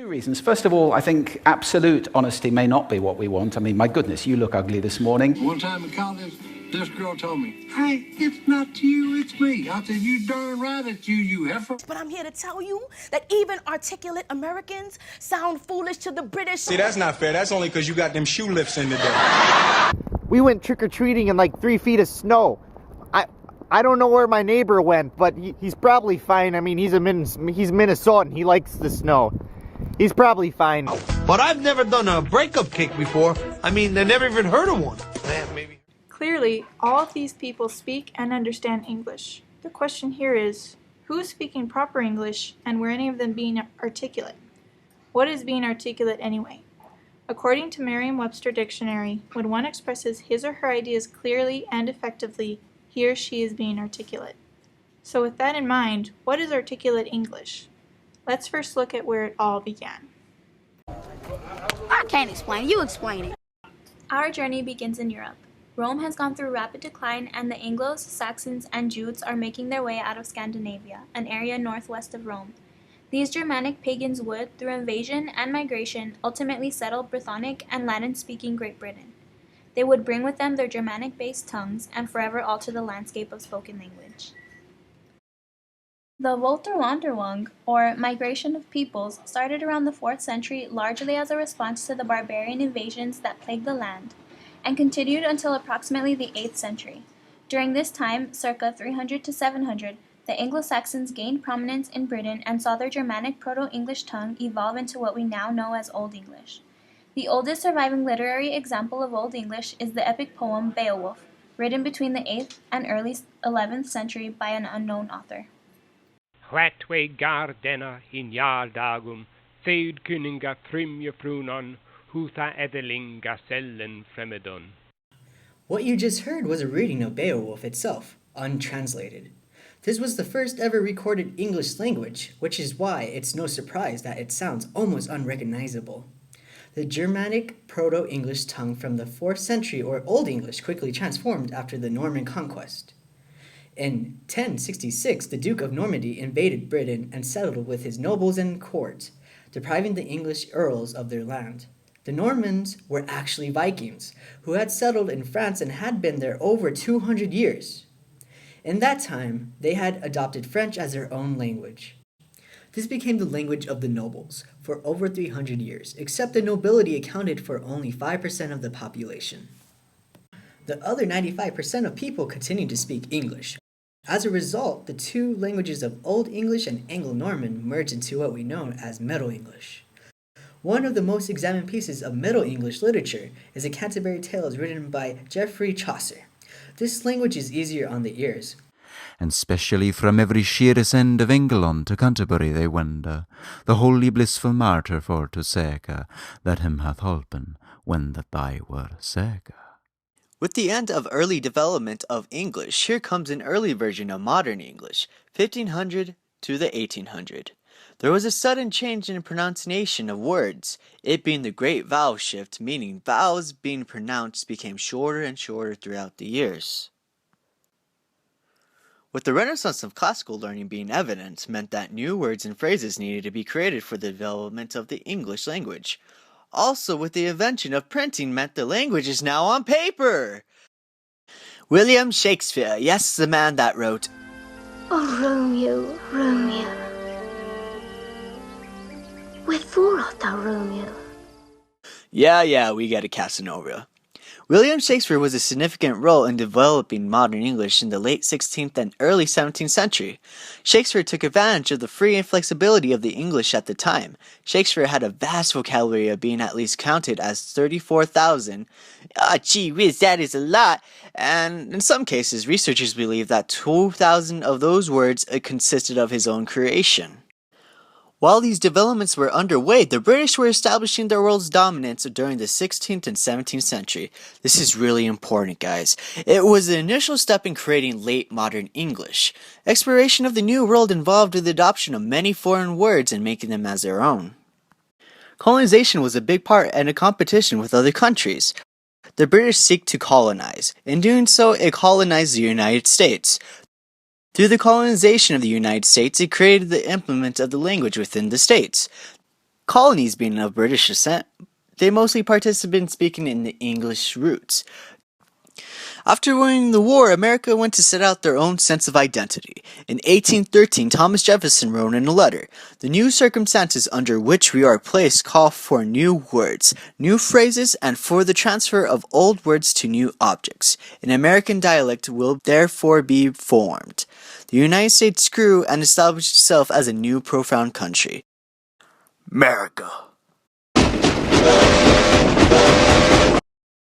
reasons. First of all, I think absolute honesty may not be what we want. I mean, my goodness, you look ugly this morning. One time in college, this girl told me, "Hey, it's not you, it's me." I said, "You darn right it's you, you heifer." But I'm here to tell you that even articulate Americans sound foolish to the British. See, that's not fair. That's only because you got them shoe lifts in today. We went trick-or-treating in like 3 feet of snow. I don't know where my neighbor went, but he's probably fine. I mean, he's Minnesotan. He likes the snow. He's probably fine. But I've never done a breakup cake before. I mean, I never even heard of one. Maybe. Clearly, all of these people speak and understand English. The question here is, who is speaking proper English, and were any of them being articulate? What is being articulate anyway? According to Merriam-Webster Dictionary, when one expresses his or her ideas clearly and effectively, he or she is being articulate. So with that in mind, what is articulate English? Let's first look at where it all began. I can't explain it. You explain it. Our journey begins in Europe. Rome has gone through rapid decline, and the Anglos, Saxons, and Jutes are making their way out of Scandinavia, an area northwest of Rome. These Germanic pagans would, through invasion and migration, ultimately settle Brythonic and Latin-speaking Great Britain. They would bring with them their Germanic-based tongues and forever alter the landscape of spoken language. The Volterwanderung, or migration of peoples, started around the 4th century largely as a response to the barbarian invasions that plagued the land, and continued until approximately the 8th century. During this time, circa 300 to 700, the Anglo-Saxons gained prominence in Britain and saw their Germanic Proto-English tongue evolve into what we now know as Old English. The oldest surviving literary example of Old English is the epic poem Beowulf, written between the 8th and early 11th century by an unknown author. Hwetwe gardena in jardagum, feud kuninga frimje frunon, hutha edelinga sellen fremedon. What you just heard was a reading of Beowulf itself, untranslated. This was the first ever recorded English language, which is why it's no surprise that it sounds almost unrecognizable. The Germanic Proto-English tongue from the 4th century or Old English quickly transformed after the Norman conquest. In 1066, the Duke of Normandy invaded Britain and settled with his nobles and court, depriving the English earls of their land. The Normans were actually Vikings, who had settled in France and had been there over 200 years. In that time, they had adopted French as their own language. This became the language of the nobles for over 300 years, except the nobility accounted for only 5% of the population. The other 95% of people continued to speak English. As a result, the two languages of Old English and Anglo-Norman merged into what we know as Middle English. One of the most examined pieces of Middle English literature is the Canterbury Tales written by Geoffrey Chaucer. This language is easier on the ears. And specially from every sheerest end of England to Canterbury they wenda, the holy blissful martyr for to seke, that him hath holpen, when that thy were seke. With the end of early development of English, here comes an early version of modern English, 1500 to the 1800. There was a sudden change in pronunciation of words, it being the great vowel shift, meaning vowels being pronounced became shorter and shorter throughout the years. With the renaissance of classical learning being evident meant that new words and phrases needed to be created for the development of the English language. Also, with the invention of printing meant the language is now on paper. William Shakespeare, yes, the man that wrote, "Oh, Romeo, Romeo, wherefore art thou Romeo?" Yeah, we get it, Casanova. William Shakespeare was a significant role in developing modern English in the late 16th and early 17th century. Shakespeare took advantage of the free flexibility of the English at the time. Shakespeare had a vast vocabulary of being at least counted as 34,000. Gee whiz, that is a lot. And in some cases, researchers believe that 2,000 of those words consisted of his own creation. While these developments were underway, the British were establishing their world's dominance during the 16th and 17th century. This is really important, guys. It was the initial step in creating late modern English. Exploration of the New World involved the adoption of many foreign words and making them as their own. Colonization was a big part and a competition with other countries. The British seek to colonize. In doing so, it colonized the United States. Through the colonization of the United States, it created the implement of the language within the states. colonies being of British descent, they mostly participated in speaking in the English roots. After winning the war, America went to set out their own sense of identity. In 1813, Thomas Jefferson wrote in a letter, "The new circumstances under which we are placed call for new words, new phrases, and for the transfer of old words to new objects. An American dialect will therefore be formed." The United States grew and established itself as a new profound country. America.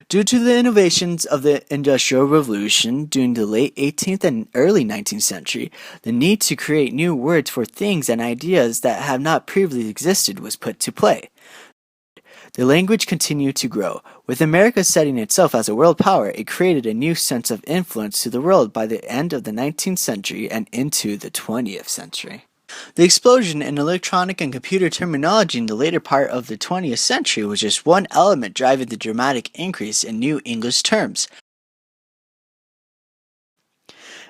Due to the innovations of the Industrial Revolution during the late 18th and early 19th century, the need to create new words for things and ideas that have not previously existed was put to play. The language continued to grow. With America setting itself as a world power, it created a new sense of influence to the world by the end of the 19th century and into the 20th century. The explosion in electronic and computer terminology in the later part of the 20th century was just one element driving the dramatic increase in new English terms.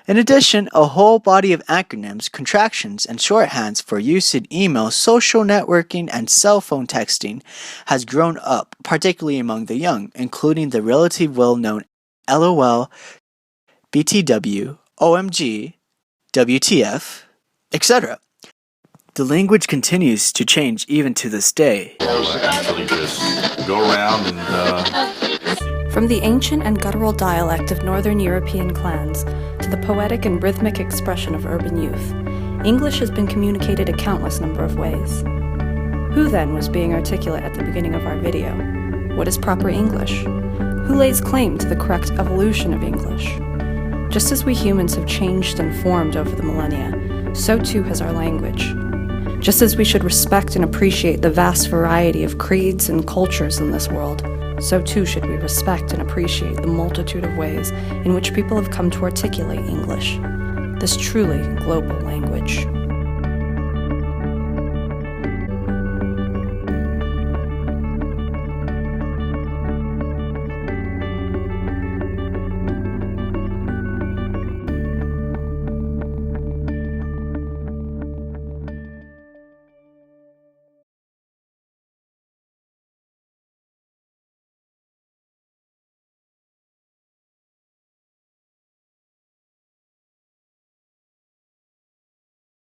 In addition, a whole body of acronyms, contractions, and shorthands for use in email, social networking, and cell phone texting has grown up, particularly among the young, including the relatively well-known LOL, BTW, OMG, WTF, etc. The language continues to change even to this day. Actually just go around and From the ancient and guttural dialect of Northern European clans to the poetic and rhythmic expression of urban youth, English has been communicated a countless number of ways. Who then was being articulate at the beginning of our video? What is proper English? Who lays claim to the correct evolution of English? Just as we humans have changed and formed over the millennia, so too has our language. Just as we should respect and appreciate the vast variety of creeds and cultures in this world, so too should we respect and appreciate the multitude of ways in which people have come to articulate English, this truly global language.